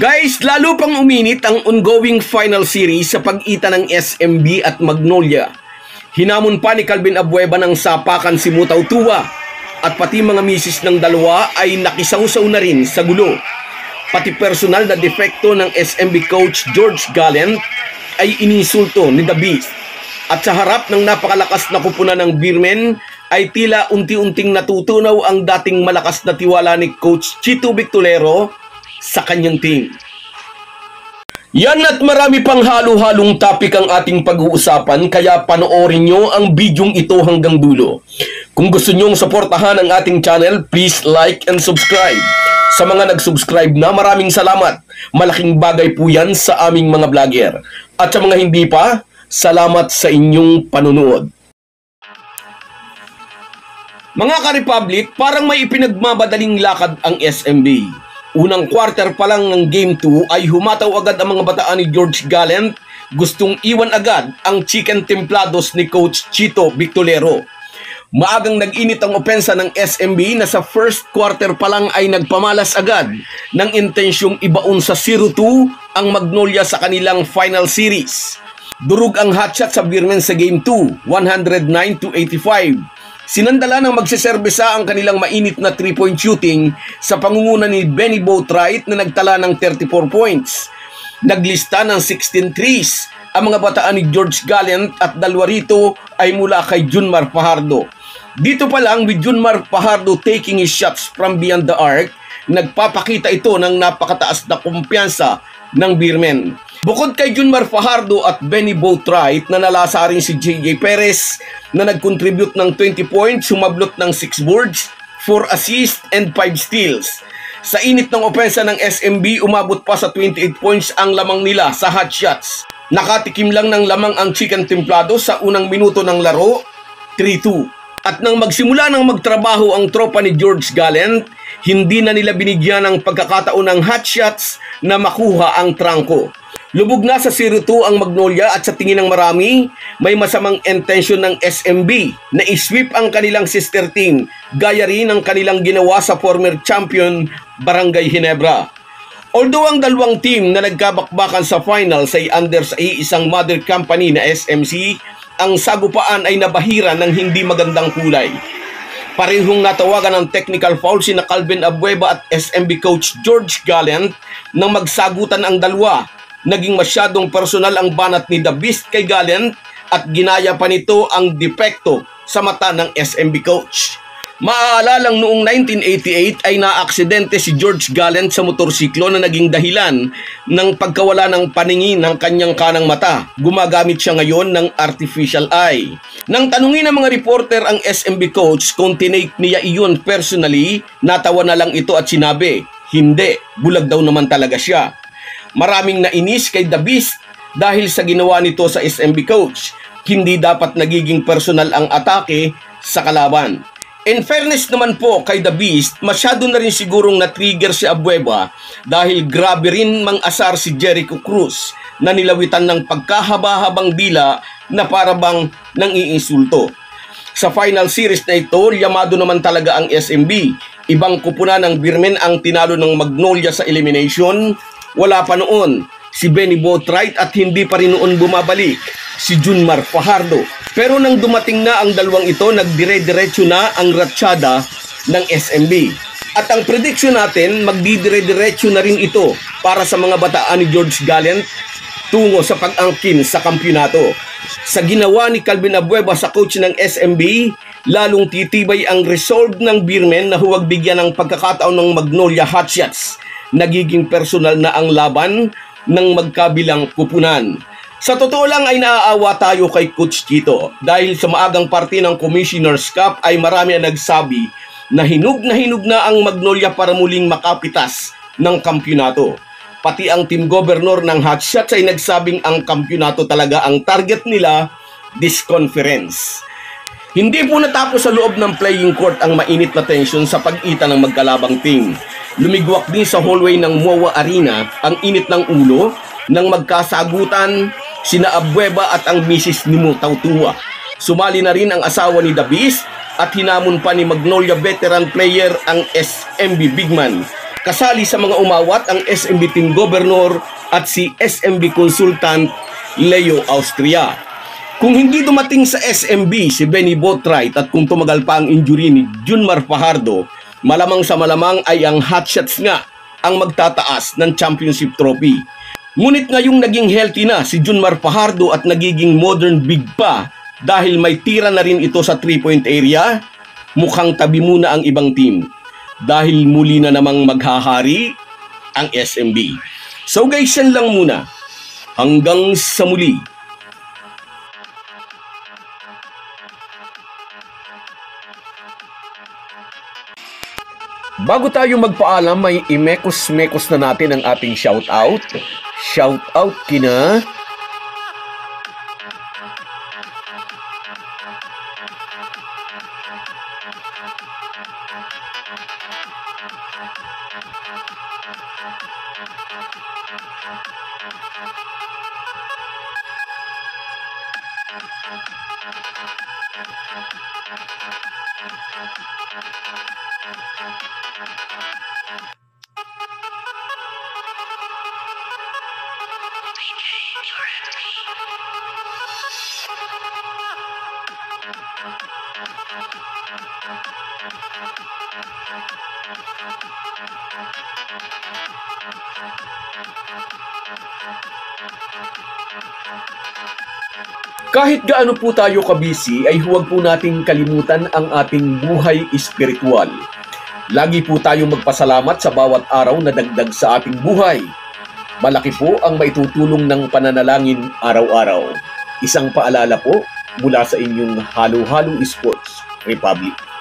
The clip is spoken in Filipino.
Guys, lalo pang uminit ang ongoing final series sa pagitan ng SMB at Magnolia. Hinamon pa ni Calvin Abueva ng sapakan si Mutaw Tua at pati mga misis ng dalawa ay nakisawsaw na rin sa gulo. Pati personal na defekto ng SMB coach George Gallant ay inisulto ni The Beast. At sa harap ng napakalakas na kupunan ng Beermen ay tila unti-unting natutunaw ang dating malakas na tiwala ni Coach Chito Victolero sa kanyang team. Yan at marami pang halo-halong topic ang ating pag-uusapan, kaya panoorin nyo ang bidyong ito hanggang dulo. Kung gusto nyong suportahan ang ating channel, please like and subscribe. Sa mga nag-subscribe na, maraming salamat. Malaking bagay po yan sa aming mga vlogger. At sa mga hindi pa, salamat sa inyong panunood. Mga ka-Republic, parang may ipinagmamadaling lakad ang SMB. Unang quarter pa lang ng Game 2 ay humataw agad ang mga bataan ni George Gallant. Gustong iwan agad ang chicken templados ni Coach Chito Victolero. Maagang nag-init ang opensa ng SMB na sa first quarter pa lang ay nagpamalas agad ng intensyong ibaon sa 0-2 ang Magnolia sa kanilang final series. Durug ang hotshot sa Beermen sa Game 2, 109-85. Sinandala ng magseserbisa ang kanilang mainit na 3-point shooting sa pangunguna ni Benny Boatwright na nagtala ng 34 points. Naglista ng 16 threes ang mga bataan ni George Gallant at dalawa rito ay mula kay Junmar Fajardo. Dito pa lang, with Junmar Fajardo taking his shots from beyond the arc, nagpapakita ito ng napakataas na kumpiyansa ng Beermen. Bukod kay Junmar Fajardo at Benny Boatwright, nanalasa rin si JJ Perez na nag-contribute ng 20 points, sumablot ng 6 boards, 4 assists and 5 steals. Sa init ng opensa ng SMB, umabot pa sa 28 points ang lamang nila sa hot shots. Nakatikim lang ng lamang ang chicken templado sa unang minuto ng laro, 3-2. At nang magsimula ng magtrabaho ang tropa ni George Gallant, hindi na nila binigyan ng pagkakataon ng hot shots na makuha ang trangko. Lubog na sa 0-2 ang Magnolia at sa tingin ng marami, may masamang intensyon ng SMB na isweep ang kanilang sister team, gaya rin ng kanilang ginawa sa former champion Barangay Ginebra. Although ang dalawang team na nagkabakbakan sa finals ay under sa iisang mother company na SMC, ang sagupaan ay nabahira ng hindi magandang kulay. Parehong natawagan ng technical foul sina Calvin Abueva at SMB coach George Gallant nang magsagutan ang dalawa. Naging masyadong personal ang banat ni The Beast kay Gallant at ginaya pa nito ang depekto sa mata ng SMB coach. Maaalalang noong 1988 ay naaksidente si George Gallant sa motorsiklo na naging dahilan ng pagkawala ng paningin ng kanyang kanang mata. Gumagamit siya ngayon ng artificial eye. Nang tanungin ng mga reporter ang SMB coach kung tinake niya iyon personally, natawa na lang ito at sinabi, hindi, bulag daw naman talaga siya. Maraming nainis kay The Beast dahil sa ginawa nito sa SMB coach. Hindi dapat nagiging personal ang atake sa kalaban. In fairness naman po kay The Beast, masyado na rin sigurong na-trigger si Abueva dahil grabe rin mang-asar si Jericho Cruz na nilawitan ng pagkahaba-habang dila na parabang nang-iinsulto. Sa final series na ito, yamado naman talaga ang SMB. Ibang kupunan ng Beermen ang tinalo ng Magnolia sa elimination. Wala pa noon si Benny Boatwright at hindi pa rin noon bumabalik si Junmar Fajardo. Pero nang dumating na ang dalawang ito, nagdire-diretso na ang ratsyada ng SMB. At ang prediction natin, magdidire-diretso na rin ito para sa mga bataan ni George Gallant tungo sa pag-angkin sa kampyonato. Sa ginawa ni Calvin Abueva sa coach ng SMB, lalong titibay ang resolve ng Beermen na huwag bigyan ng pagkakataon ng Magnolia hotshots. Nagiging personal na ang laban ng magkabilang kupunan. Sa totoo lang ay naaawa tayo kay Coach Chito dahil sa maagang parte ng Commissioner's Cup ay marami ang nagsabi na hinug na ang Magnolia para muling makapitas ng kampyonato. Pati ang team governor ng hotshots ay nagsabing ang kampyonato talaga ang target nila this conference. Hindi po natapos sa loob ng playing court ang mainit na tension sa pagitan ng magkalabang team. Lumigwak din sa hallway ng MOA Arena ang init ng ulo nang magkasagutan sina Abueva at ang misis ni Mutaw Tua. Sumali na rin ang asawa ni The Beast at hinamon pa ni Magnolia veteran player ang SMB Bigman Kasali sa mga umawat ang SMB Team Governor at si SMB Consultant Leo Austria. Kung hindi dumating sa SMB si Benny Boatwright at kung tumagal pa ang injury ni Junmar Fajardo, malamang sa malamang ay ang Hotshots nga ang magtataas ng championship trophy. Ngunit ngayong naging healthy na si Junmar Fajardo at nagiging modern big pa dahil may tira na rin ito sa 3-point area, mukhang tabi muna ang ibang team dahil muli na namang maghahari ang SMB. So guys, yan lang muna. Hanggang sa muli. Bago tayo magpaalam, may imekos-mekos na natin ang ating shoutout. Shoutout kina kahit gaano po tayo kabisi ay huwag po nating kalimutan ang ating buhay espiritual. Lagi po tayong magpasalamat sa bawat araw na dagdag sa ating buhay. Malaki po ang maitutulong ng pananalangin araw-araw. Isang paalala po mula sa inyong Halo-Halo Sports Republic.